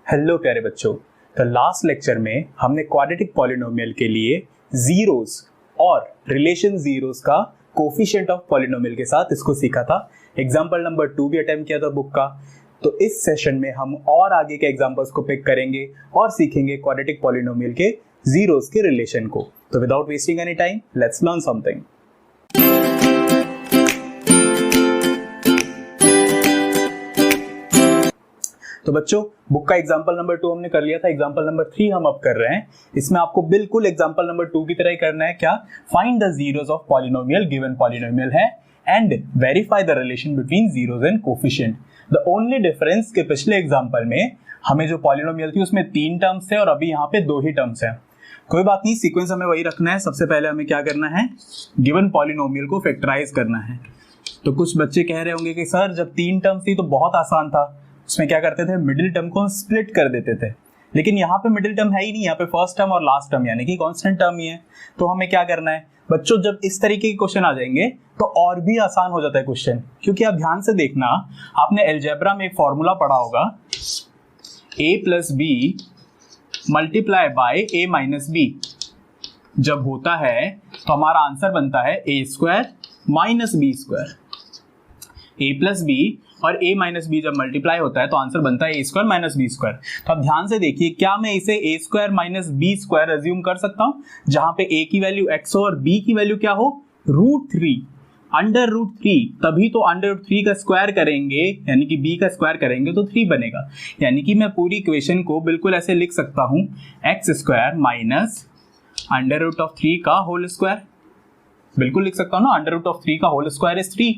Hello प्यारे बच्चों, तो लास्ट लेक्चर में हमने क्वाड्रेटिक पॉलिनोमियल के लिए जीरोस और रिलेशन जीरोस का कोफिशिएंट ऑफ पॉलिनोमियल के साथ इसको सीखा था। एग्जांपल नंबर 2 भी अटेम्प्ट किया था बुक का। तो इस सेशन में हम और आगे के एग्जांपल्स को पिक करेंगे और सीखेंगे क्वाड्रेटिक पॉलिनोमियल के जीरोस के रिलेशन को। तो without wasting any time, let's learn something. तो बच्चों, बुक का एग्जांपल नंबर 2 हमने कर लिया था, एग्जांपल नंबर 3 हम अब कर रहे हैं। इसमें आपको बिल्कुल एग्जांपल नंबर 2 की तरह ही करना है। क्या? Find the zeros of polynomial given polynomial है and verify the relation between zeros and coefficient. The only difference के पिछले एग्जांपल में हमें जो पॉलिनोमियल थी उसमें 3 टर्म्स थे और अभी यहाँ पे 2 ही टर्म्स हैं। कोई बात नहीं, सीक्वेंस हमें वही रखना है। सबसे पहले हमें क्या करना है? गिवन पॉलिनोमियल को फैक्टराइज करना है। तो कुछ बच्चे कह रहे होंगे कि सर जब 3 टर्म्स थी तो बहुत आसान था, उसमें क्या करते थे? मिडिल टर्म को स्प्लिट कर देते थे। लेकिन यहाँ पे मिडिल टर्म है ही नहीं, यहाँ पे फर्स्ट टर्म और लास्ट टर्म यानी कि कांस्टेंट टर्म ही है। तो हमें क्या करना है बच्चों? जब इस तरीके के क्वेश्चन आ जाएंगे तो और भी आसान हो जाता है क्वेश्चन, क्योंकि आप ध्यान से देखना, आपने अलजेब्रा में एक फॉर्मूला पढ़ा होगा, a plus b multiply by a minus b जब होता है तो हमारा आंसर बनता है a square minus b square. a plus b और a माइनस बी जब मल्टीप्लाई होता है तो आंसर बनता है a square minus b square. तो आप ध्यान से देखिए, क्या मैं इसे a square minus b square assume कर सकता हूं, जहां पे a की वैल्यू x हो और b की वैल्यू क्या हो? √3 अंडर √3। तभी तो अंडर √3 का स्क्वायर करेंगे यानी कि b का स्क्वायर करेंगे तो 3 बनेगा। यानी कि मैं पूरी इक्वेशन को बिल्कुल ऐसे लिख सकता हूं, x स्क्वायर माइनस अंडर √3 का होल स्क्वायर। बिल्कुल लिख सकता हूं ना, अंडर √3 का होल स्क्वायर इज 3।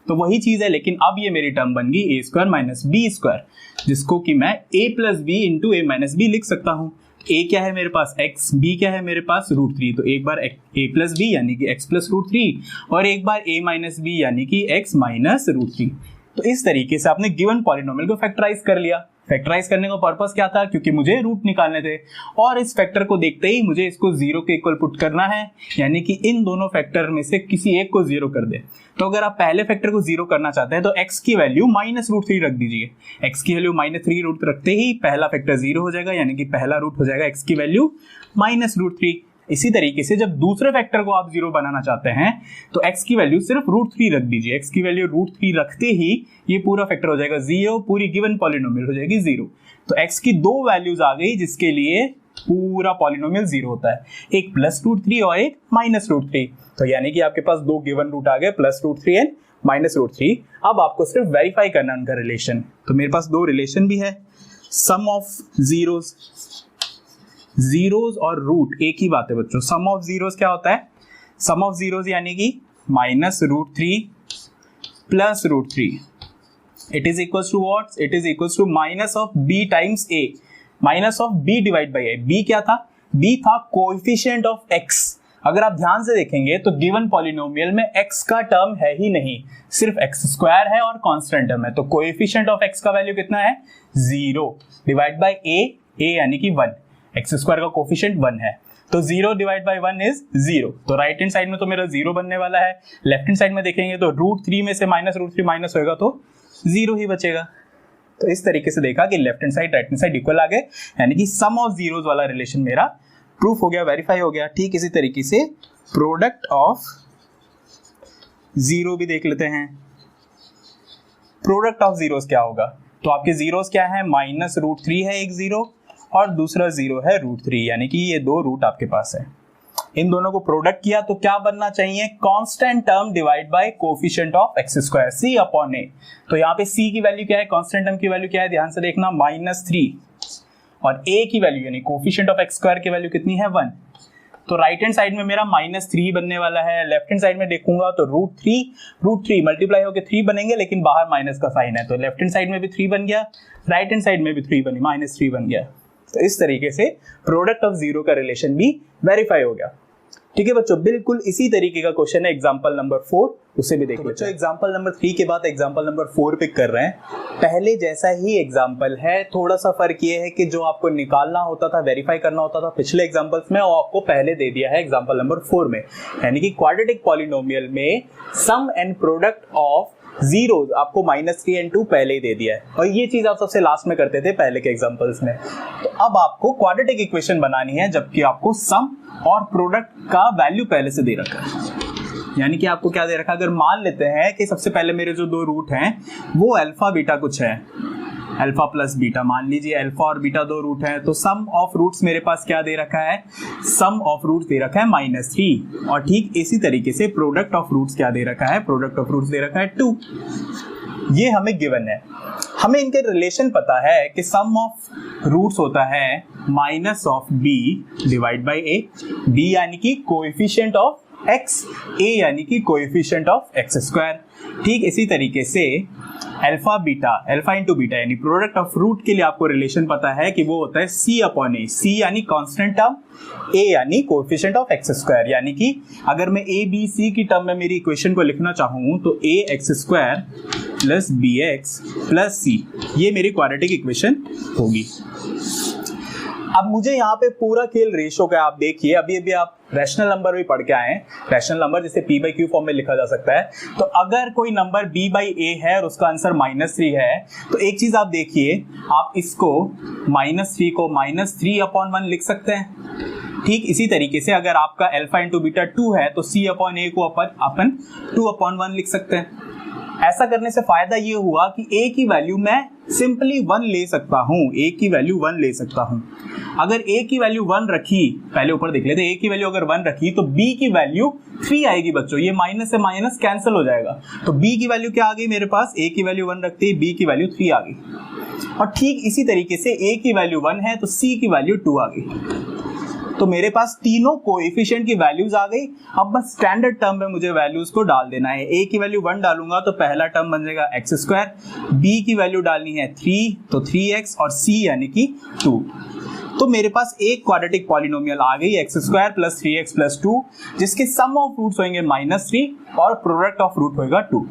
तो वही चीज है, लेकिन अब ये मेरी टर्म बन गई a square minus b square, जिसको कि मैं a plus b into a minus b लिख सकता हूँ। a क्या है मेरे पास? x, b क्या है मेरे पास? √3। तो एक बार a प्लस बी यानी कि x प्लस √3 और एक बार a माइनस बी यानी कि x माइनस √3। तो इस तरीके से आपने गिवन पॉलिनोमियल को फैक्टराइज कर लिया। फैक्टराइज करने का पर्पस क्या था? क्योंकि मुझे रूट निकालने थे और इस फैक्टर को देखते ही मुझे इसको 0 के इक्वल पुट करना है, यानी कि इन दोनों फैक्टर में से किसी एक को 0 कर दे। तो अगर आप पहले फैक्टर को 0 करना चाहते हैं तो x की वैल्यू माइनस √3 रख दीजिए। x की वैल्यू माइनस 3 रूट रखते ही पहला फैक्टर 0 हो जाएगा, यानी कि पहला रूट हो जाएगा x की वैल्यू माइनस √3। इसी तरीके से जब दूसरे फैक्टर को आप 0 बनाना चाहते हैं तो x की वैल्यू सिर्फ √3 रख दीजिए। x की वैल्यू √3 रखते ही ये पूरा फैक्टर हो जाएगा 0, पूरी गिवन पॉलिनोमियल हो जाएगी 0। तो x की 2 वैल्यूज आ गई जिसके लिए पूरा पॉलिनोमियल 0 होता है, एक प्लस √3 और एक माइनस √3। तो यानी कि आपके पास 2 गिवन रूट आ गए, प्लस √3 एंड माइनस √3। अब आपको सिर्फ वेरीफाई करना है उनका रिलेशन। तो मेरे पास 2 रिलेशन भी है, सम ऑफ जीरोस। जीरोस और रूट एक ही बात है बच्चों। सम ऑफ जीरोस क्या होता है? सम ऑफ जीरोस यानी कि minus √3 plus √3। It is equals to what? It is equals to minus of b times a, minus of b divide by a। b क्या था? b था कोएफिशिएंट ऑफ x। अगर आप ध्यान से देखेंगे तो गिवन पॉलिनोमियल में x का टर्म है ही नहीं, सिर्फ x स्क्वायर है और कांस्टेंट टर्म है। तो कोएफिशिएंट ऑफ x का वैल्यू कितना है? 0 डिवाइड बाय a, a यानी कि 1। x स्क्वायर का कोएफिशिएंट 1 है, तो 0 डिवाइड बाय 1 इज 0। तो राइट हैंड साइड में तो मेरा 0 बनने वाला है। लेफ्ट हैंड साइड में देखेंगे तो √3 में से माइनस √3 माइनस होएगा तो 0 ही बचेगा। तो इस तरीके से देखा कि left hand side right hand side equal आ गए, यानी कि सम ऑफ जीरोस वाला रिलेशन मेरा प्रूफ हो गया, वेरीफाई हो गया। ठीक इसी तरीके से प्रोडक्ट ऑफ जीरो भी देख लेते हैं। प्रोडक्ट ऑफ जीरोस क्या होगा? तो आपके जीरोस क्या है? माइनस √3 है एक 0 और दूसरा 0 है √3, यानी कि ये 2 रूट आपके पास है। इन दोनों को प्रोडक्ट किया तो क्या बनना चाहिए? Constant term divide by coefficient of x square, c upon a। तो यहाँ पे c की वैल्यू क्या है? कांस्टेंट टर्म की वैल्यू क्या है? ध्यान से देखना, -3, और a की वैल्यू यानी कोएफिशिएंट ऑफ x स्क्वायर की वैल्यू कितनी है? 1। तो राइट हैंड साइड में मेरा -3 बनने वाला है, लेफ्ट हैंड साइड में देखूंगा तो √3 मल्टीप्लाई होकर 3 बनेंगे, लेकिन बाहर माइनस का साइन है, तो लेफ्ट हैंड साइड में भी 3 बन गया, राइट हैंड साइड में भी 3 बनी, -3 बन गया। तो इस तरीके से प्रोडक्ट ऑफ जीरो का रिलेशन भी वेरीफाई हो गया। ठीक है बच्चों, बिल्कुल इसी तरीके का क्वेश्चन है एग्जांपल नंबर 4, उसे भी देख लेते हैं। एग्जांपल नंबर 3 के बाद एग्जांपल नंबर 4 पिक कर रहे हैं। पहले जैसा ही एग्जांपल है, थोड़ा सा फर्क ये है कि जो आपको निकालना होता था, वेरीफाई करना होता था पिछले एग्जांपल्स में, वो आपको पहले दे दिया है एग्जांपल नंबर 4 में। यानी कि क्वाड्रेटिक पॉलिनोमियल में सम एंड प्रोडक्ट ऑफ जीरो आपको -3 and 2 पहले ही दे दिया है, और ये चीज आप सबसे लास्ट में करते थे पहले के एग्जांपल्स में। तो अब आपको क्वाड्रेटिक इक्वेशन बनानी है जबकि आपको सम और प्रोडक्ट का वैल्यू पहले से दे रखा है। यानी कि आपको क्या दे रखा है, अगर मान लेते हैं कि सबसे पहले मेरे जो दो रूट हैं वो अल्फा बीटा कुछ है, अल्फा प्लस बीटा, मान लीजिए अल्फा और बीटा दो रूट हैं, तो सम ऑफ रूट्स मेरे पास क्या दे रखा है, सम ऑफ रूट्स दे रखा है -3, और ठीक इसी तरीके से प्रोडक्ट ऑफ रूट्स क्या दे रखा है, प्रोडक्ट ऑफ रूट्स दे रखा है 2। ये हमें गिवन है। हमें इनके रिलेशन पता है कि सम ऑफ रूट्स होता है minus of b divide by a, b यानी कि कोएफिशिएंट ऑफ x, a यानी कि कोएफिशिएंट ऑफ x स्क्वायर। ठीक इसी तरीके से alpha beta, alpha into beta यानी प्रोडक्ट ऑफ रूट के लिए आपको रिलेशन पता है कि वो होता है c अपॉन ए, c यानी कांस्टेंट टर्म, a यानी कोएफिशिएंट ऑफ x स्क्वायर। यानी कि अगर मैं a b c की टर्म में मेरी इक्वेशन को लिखना चाहूँ तो a x square plus B X plus C, ये मेरी क्वाड्रेटिक इक्वेशन होगी। अब मुझे यहाँ पे पूरा खेल रेशो का, आप देखिए अभी आप रैशनल नंबर भी पढ़ के आए हैं, रैशनल नंबर जिसे p बाई क्यू फॉर्म में लिखा जा सकता है। तो अगर कोई नंबर b बाई a है और उसका आंसर -3 है, तो एक चीज आप देखिए, आप इसको -3 को -3 अपॉन 1 लिख सकते हैं। ठीक इसी तरीके से अगर आपका अल्फा इंटू बीटा 2 है तो c अपॉन a को अपन 2 अपॉन 1 लिख सकते हैं। ऐसा करने से फायदा ये हुआ कि a की वैल्यू मैं सिंपली 1 ले सकता हूँ, a की वैल्यू 1 ले सकता हूँ। अगर a की वैल्यू 1 रखी, पहले ऊपर देख लेते, a की वैल्यू अगर 1 रखी तो b की वैल्यू 3 आएगी बच्चों, ये माइनस से माइनस कैंसिल हो जाएगा। तो b की वैल्यू क्या आ गई मेरे पास, a की वैल्यू 1 रखते ही b की वैल्यू 3 आ गई। और ठीक इसी तरीके से a की वैल्यू 1 है तो c की वैल्यू 2 आ गई। तो मेरे पास तीनों कोएफिशिएंट की वैल्यूज आ गई। अब बस स्टैंडर्ड टर्म में मुझे वैल्यूज को डाल देना है। a की वैल्यू 1 डालूंगा तो पहला टर्म बन जाएगा x स्क्वायर, b की वैल्यू डालनी है 3 तो 3x, और c यानी कि 2। तो मेरे पास एक क्वाड्रेटिक पॉलिनोमियल आ गई x square plus 3x plus 2, जिसके सम ऑफ रूट्स होंगे -3 और प्रोडक्ट ऑफ रूट होगा 2।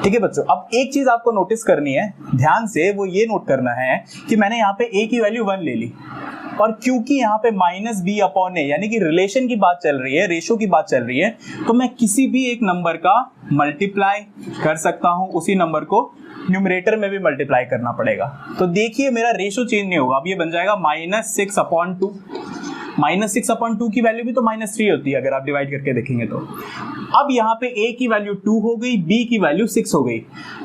ठीक है बच्चों, अब एक चीज आपको नोटिस करनी है ध्यान से, वो ये नोट करना है कि मैंने यहाँ पे a की वैल्यू 1 ले ली, और क्योंकि यहाँ पे -b अपॉन a यानी कि रिलेशन की बात चल रही है, रेशो की बात चल रही है, तो मैं किसी भी एक नंबर का मल्टीप्लाई कर सकता हूँ, उसी नंबर को न्यूमरेटर में भी मल्टीप्लाई करना पड़ेगा। तो देखिए मेरा रेशो चेंज नहीं होगा, अब ये बन जाएगा -6 अपॉन 2। -6 अपॉन 2 की वैल्यू भी तो -3 होती है अगर आप डिवाइड करके देखेंगे तो। अब यहाँ पे a की वैल्यू 2 हो गई, b की वैल्यू 6 हो गई।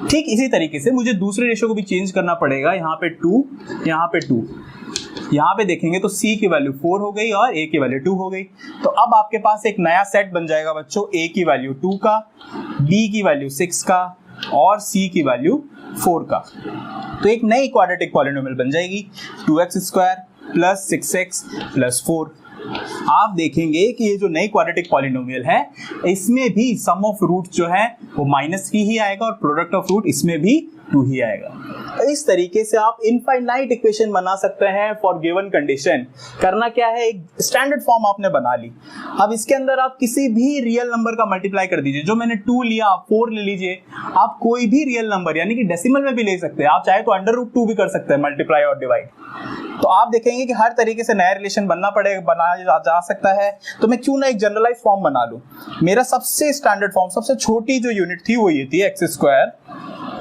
ठीक इसी तरीके से मुझे दूसरे रेशो को भी चेंज करना पड़ेगा, यहाँ पे 2, यहाँ पे 2, यहाँ पे देखेंगे तो c की वैल्यू 4 हो गई और a की वैल्यू 2 हो गई। तो अब आपके पास एक नया सेट बन जाएगा बच्चों, a की वैल्यू 2 का, b की वैल्यू 6 का और c की वैल्यू 4 का। तो एक नई क्वाड्रेटिक पॉलिनोमियल बन जाएगी 2x square plus 6x plus 4। आप देखेंगे कि ये जो नई क्वाड्रेटिक पॉलिनोमियल है इसमें भी सम ऑफ रूट जो है वो -3 ही आएगा और प्रोडक्ट ऑफ रूट इसमें भी 2 ही आएगा। इस तरीके से आप इनफाइनाइट इक्वेशन बना सकते हैं फॉर गिवन कंडीशन। करना क्या है, एक स्टैंडर्ड फॉर्म आपने बना ली। अब इसके अंदर आप किसी भी रियल नंबर का मल्टीप्लाई कर दीजिए, जो मैंने 2 लिया आप 4 ले लीजिए। आप कोई भी रियल नंबर यानी कि डेसिमल में भी ले सकते हैं, आप चाहे तो √2 भी कर सकते हैं मल्टीप्लाई और डिवाइड। तो आप देखेंगे कि हर तरीके से नया रिलेशन बनाया जा सकता है। तो मैं क्यों ना एक जनरलाइज फॉर्म बना लूं। मेरा सबसे स्टैंडर्ड फॉर्म, सबसे छोटी जो यूनिट थी वो ये थी x square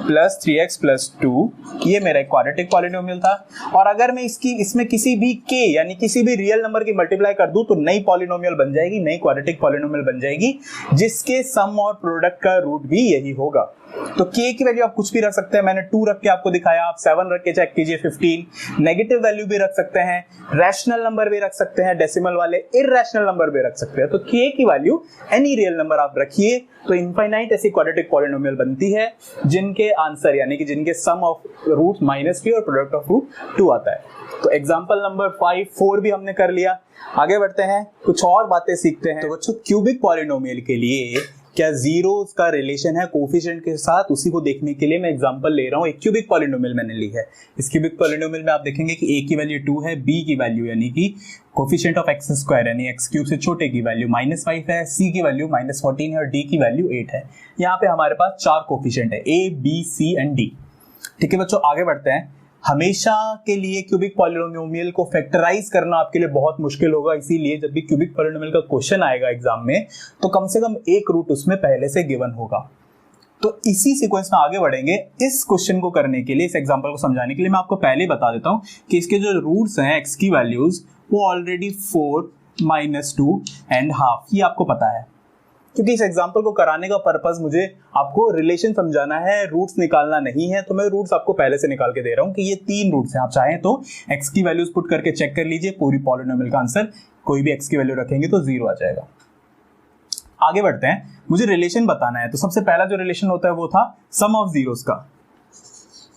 plus 3x plus 2, ये मेरा एक क्वाड्रेटिक पॉलिनोमियल था। और अगर मैं इसमें किसी भी k यानी किसी भी रियल नंबर की मल्टीप्लाई कर दूं तो नई पॉलिनोमियल बन जाएगी, नई क्वाड्रेटिक पॉलिनोमियल बन जाएगी, जिसके सम और प्रोडक्ट का रूट भी यही होगा। तो k की वैल्यू आप कुछ भी रख सकते हैं, मैंने 2 रख के आपको दिखाया, आप 7 रख के चेक कीजिए 15। नेगेटिव वैल्यू भी रख सकते हैं, रैशनल नंबर भी रख सकते हैं, डेसिमल वाले इरैशनल नंबर भी रख सकते हैं। तो k की वैल्यू एनी रियल नंबर आप रखिए तो इनफाइनाइट ऐसी क्वाड्रेटिक पॉलिनोमियल बनती है जिनके आंसर यानी कि जिनके सम ऑफ रूट -3 और प्रोडक्ट ऑफ रूट 2 आता है। तो एग्जांपल नंबर 5, 4 भी हमने कर लिया। आगे बढ़ते हैं, कुछ और बातें सीखते हैं। तो बच्चों क्यूबिक पॉलिनोमियल के लिए क्या जीरोस का रिलेशन है कोफिशिएंट के साथ, उसी को देखने के लिए मैं एग्जांपल ले रहा हूं। एक क्यूबिक पॉलिनोमियल मैंने ली है। इस क्यूबिक पॉलिनोमियल में आप देखेंगे कि a की वैल्यू 2 है, b की वैल्यू यानी कि कोफिशिएंट ऑफ x स्क्वायर यानी x क्यूब से छोटे की वैल्यू -5 है, c की वैल्यू -14 है और d की वैल्यू 8 है। यहाँ पे हमारे पास 4 कोफिशिएंट है a, b, c and d। ठीक है बच्चों, आगे बढ़ते हैं। हमेशा के लिए क्यूबिक पॉलिनोमियल को फैक्टराइज करना आपके लिए बहुत मुश्किल होगा, इसीलिए जब भी क्यूबिक पॉलिनोमियल का क्वेश्चन आएगा एग्जाम में तो कम से कम एक रूट उसमें पहले से गिवन होगा। तो इसी सीक्वेंस में आगे बढ़ेंगे। इस क्वेश्चन को करने के लिए, इस एग्जांपल को समझाने के लिए मैं आपको पहले ही बता देता हूं कि इसके जो रूट्स हैं x की वैल्यूज वो ऑलरेडी 4 -2 एंड हाफ, ये आपको पता है। क्योंकि इस एग्जांपल को कराने का पर्पस मुझे आपको रिलेशन समझाना है, रूट्स निकालना नहीं है, तो मैं रूट्स आपको पहले से निकाल के दे रहा हूं कि ये 3 रूट्स हैं। आप चाहें तो x की वैल्यूज पुट करके चेक कर लीजिए, पूरी पॉलिनोमियल का आंसर कोई भी x की वैल्यू रखेंगे तो 0 आ जाएगा। आगे बढ़ते हैं, मुझे रिलेशन बताना है। तो सबसे पहला जो रिलेशन होता है वो था सम ऑफ जीरोस का।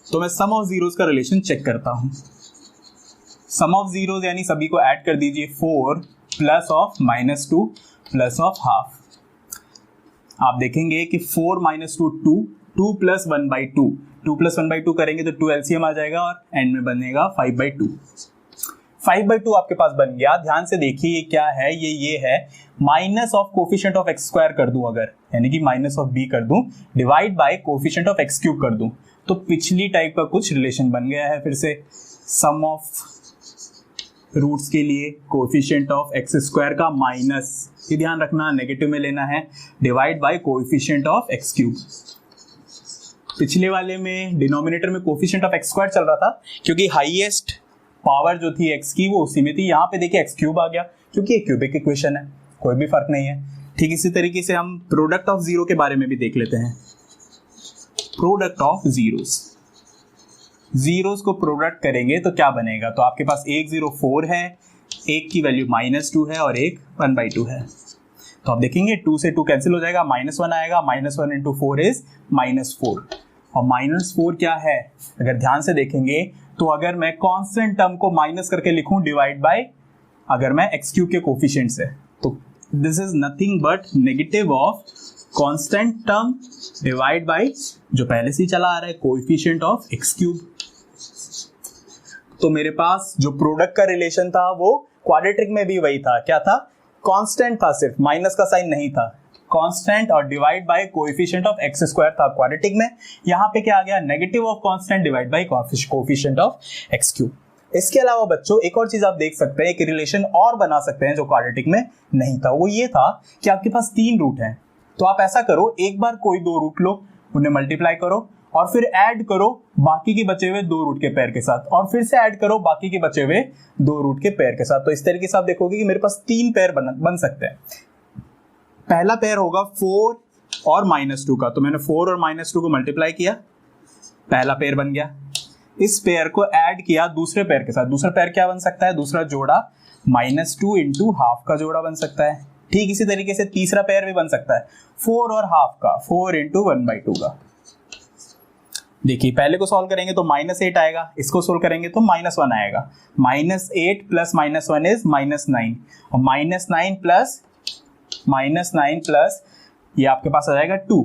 तो मैं सम ऑफ जीरोस का रिलेशन चेक करता हूं। सम ऑफ जीरोस यानी सभी को ऐड कर दीजिए, 4 plus of -2 plus of half. आप देखेंगे कि 4 -2 2, 2 + 1/2, 2 + 1/2 करेंगे तो 2 एलसीएम आ जाएगा और एंड में बनेगा 5/2। 5/2 आपके पास बन गया। ध्यान से देखिए ये क्या है, ये है minus of coefficient of x square कर दूं अगर, यानी कि माइनस ऑफ b कर दूं, divide by coefficient of x cube कर दूं, तो पिछली टाइप का कुछ रिलेशन बन गया है। फिर से सम ऑफ रूट्स के लिए कोफिशिएंट ऑफ x स्क्वायर का माइनस, ये ध्यान रखना नेगेटिव में लेना है, divide by coefficient of x cube. पिछले वाले में डिनोमिनेटर में कोफिशिएंट ऑफ x स्क्वायर चल रहा था क्योंकि हाईएस्ट पावर जो थी x की वो उसी में थी। यहाँ पे देखिए x क्यूब आ गया क्योंकि एक क्यूबिक इक्वेशन है, कोई भी फर्क नहीं है। ठीक इसी तरीके से हम प्रोडक्ट ऑफ जीरो के बारे में भी देख लेते हैं। प्रोडक्ट ऑफ जीरोस को प्रोडक्ट करेंगे तो क्या बनेगा, तो आपके पास एक 0 4 है, एक की वैल्यू -2 है और एक 1/2 है। तो आप देखेंगे 2 से 2 कैंसिल हो जाएगा, -1 आएगा, -1 × 4 इज -4। और -4 क्या है, अगर ध्यान से देखेंगे तो अगर मैं कांस्टेंट टर्म को माइनस करके लिखूं डिवाइड बाय, अगर मैं x क्यूब के कोफिशिएंट से, तो this is nothing but negative of constant term divide by जो पहले से ही चला आ रहा है कोएफिशिएंट ऑफ x क्यूब। तो मेरे पास जो प्रोडक्ट का रिलेशन था वो क्वाड्रेटिक में भी वही था। क्या था, कांस्टेंट था, सिर्फ माइनस का साइन नहीं था, कांस्टेंट और divide by coefficient of x square था क्वाड्रेटिक में। यहाँ पे क्या आ गया, negative of constant divide by coefficient of x cube. इसके अलावा बच्चों एक और चीज आप देख सकते हैं, एक रिलेशन और बना सकते हैं जो क्वाड्रेटिक में नहीं था। वो ये था कि आपके पास 3 रूट हैं, तो आप ऐसा करो, एक बार कोई 2 रूट लो, उन्हें मल्टीप्लाई करो और फिर ऐड करो बाकी के बचे हुए 2 रूट के पेयर के साथ, और फिर से ऐड करो बाकी के बचे हुए 2 रूट के पेयर के साथ। तो इस तरीके से आप देखोगे कि मेरे पास 3 पेयर बन सकते हैं। पहला पेयर होगा 4 और -2 का, तो मैंने 4 और -2 को मल्टीप्लाई किया, पहला पेयर बन गया। इस पेयर को ऐड किया दूसरे पेयर के साथ, दूसरा पेयर क्या बन सकता है, दूसरा जोड़ा -2 × हाफ का जोड़ा बन सकता है। ठीक इसी तरीके से तीसरा पेयर भी बन सकता है 4 और हाफ का, 4 × 1/2 का। देखिए पहले को सॉल्व करेंगे तो -8 आएगा, इसको सोल्व करेंगे तो -1 आएगा। -8 + -1 इज -9 और -9 प्लस ये आपके पास आ जाएगा 2,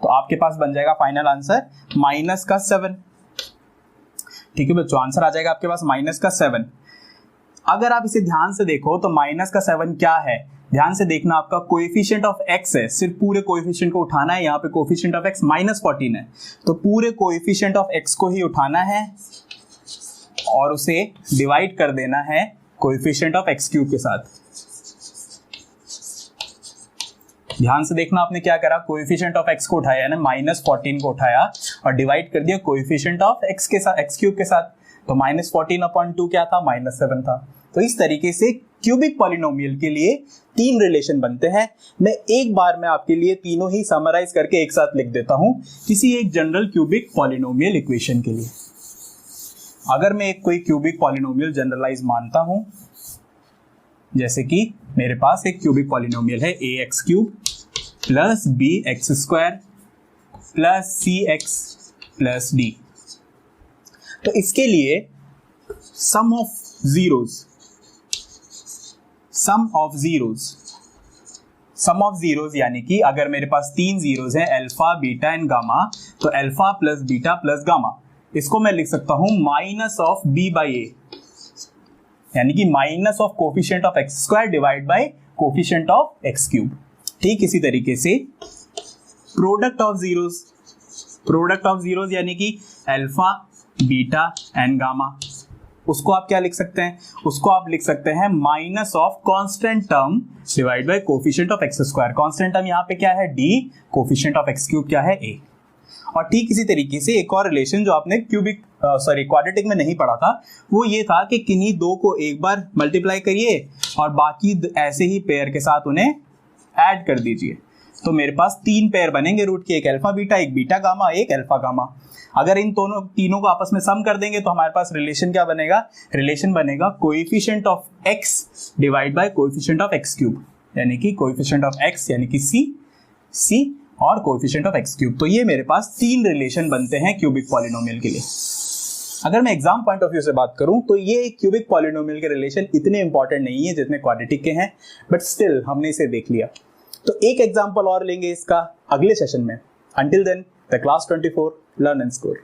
तो आपके पास बन जाएगा फाइनल आंसर -7। ठीक है बच्चों, आंसर आ जाएगा आपके पास -7। अगर आप इसे ध्यान से देखो तो -7 क्या है, ध्यान से देखना, आपका कोएफिशिएंट ऑफ x है, सिर्फ पूरे कोएफिशिएंट को उठाना है। यहाँ पे कोएफिशिएंट ऑफ x -14 है, तो पूरे कोएफिशिएंट ऑफ x को ही उठाना है और उसे डिवाइड कर देना है कोएफिशिएंट ऑफ x क्यूब के साथ। ध्यान से देखना आपने क्या करा, कोएफिशिएंट ऑफ x को उठाया, यानी -14 को उठाया और डिवाइड कर दिया कोएफिशिएंट ऑफ x के साथ, x क्यूब के साथ। तो -14/2 क्या था, -7 था। तो इस तरीके से क्यूबिक पॉलिनोमियल के लिए 3 रिलेशन बनते हैं। मैं एक बार में आपके लिए तीनों ही समराइज करके एक साथ लिख देता हूं किसी एक जनरल क्यूबिक पॉलिनोमियल इक्वेशन के लिए। अगर मैं एक कोई क्यूबिक पॉलिनोमियल जनरलाइज मानता हूं, जैसे कि मेरे पास एक क्यूबिक पॉलिनोमियल है ax³ + bx² + cx + d, तो इसके लिए सम ऑफ जीरोस यानी कि अगर मेरे पास 3 जीरोस हैं अल्फा, बीटा एंड गामा, तो अल्फा + बीटा + गामा, इसको मैं लिख सकता हूं -b/a, यानी कि minus of coefficient of x² divide by coefficient of x³। ठीक इसी तरीके से प्रोडक्ट ऑफ जीरोस यानी कि अल्फा, बीटा एंड गामा, उसको आप क्या लिख सकते हैं, उसको आप लिख सकते हैं minus of constant term divide by coefficient of x square. Constant term यहाँ पे क्या है d, coefficient of x cube क्या है a। और ठीक इसी तरीके से एक और रिलेशन जो आपने क्वाड्रेटिक में नहीं पढ़ा था वो ये था कि किन्हीं दो को एक बार मल्टीप्लाई करिए और बाकी ऐसे ही पेयर के साथ उन्हें ऐड कर दीजिए। तो मेरे पास 3 पेयर बनेंगे रूट के, एक अल्फा बीटा, एक बीटा गामा, एक अल्फा गामा। अगर इन तीनों को आपस में सम कर देंगे तो हमारे पास रिलेशन क्या बनेगा, रिलेशन बनेगा coefficient of x divide by coefficient of x cube, यानी कि कोएफिशिएंट ऑफ x यानी कि c और कोएफिशिएंट ऑफ x क्यूब। तो ये मेरे पास 3 रिलेशन बनते हैं क्यूबिक पॉलिनोमियल के लिए। अगर मैं एग्जाम पॉइंट ऑफ व्यू से बात करूं तो ये क्यूबिक पॉलिनोमियल के रिलेशन इतने इंपॉर्टेंट नहीं है जितने क्वाड्रेटिक के हैं, बट स्टिल हमने इसे देख लिया। तो एक एग्जांपल और लेंगे इसका अगले सेशन में। Until then the class 24 learn and score.